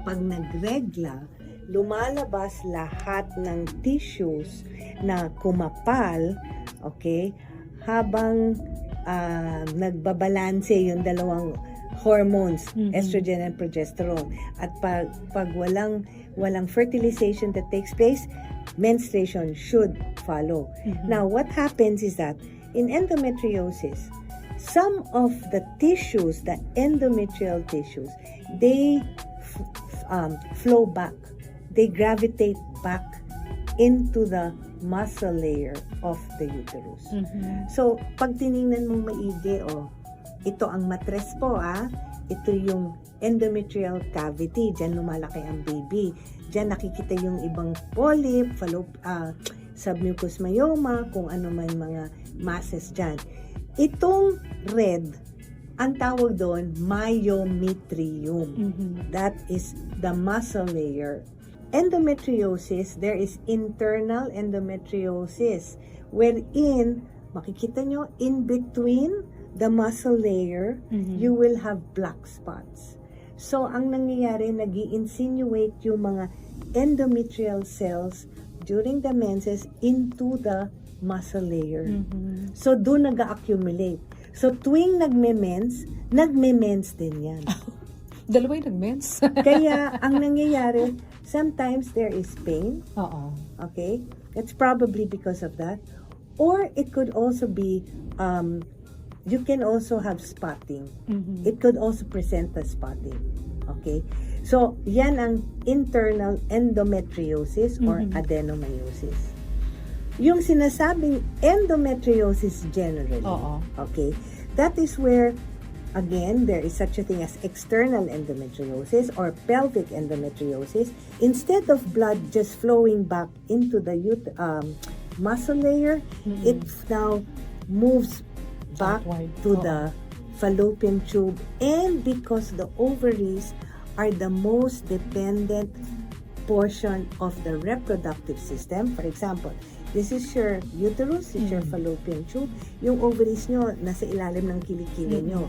pag nagregla, lumalabas lahat ng tissues na kumapal, okay, habang nagbabalanse yung dalawang hormones, estrogen and progesterone. At pag walang fertilization that takes place, menstruation should follow. Now, what happens is that in endometriosis, some of the tissues, the endometrial tissues, they flow back. They gravitate back into the muscle layer of the uterus. So, pag tiningnan mong maigi, ito ang matres po, ito yung endometrial cavity, dyan lumalaki ang baby. Dyan nakikita yung ibang polyp, submucous myoma, kung ano man mga masses dyan. Itong red, ang tawag doon, myometrium. That is the muscle layer. Endometriosis, there is internal endometriosis, wherein, makikita nyo, in between the muscle layer, you will have black spots. So, ang nangyayari, nag-i-insinuate yung mga endometrial cells during the menses into the muscle layer. So, doon nag-accumulate. So, tuwing nagme-mens din yan. Dalawa yung nag-mens. Kaya, ang nangyayari, sometimes there is pain. Okay? It's probably because of that. Or it could also be, you can also have spotting. It could also present as spotting. Okay? So, yan ang internal endometriosis or adenomyosis. Yung sinasabing endometriosis generally, okay, that is where, again, there is such a thing as external endometriosis or pelvic endometriosis. Instead of blood just flowing back into the muscle layer, it now moves back to the fallopian tube, and because the ovaries are the most dependent portion of the reproductive system. For example, this is your uterus, this is your fallopian tube. Yung ovaries nyo, nasa ilalim ng kilikili nyo.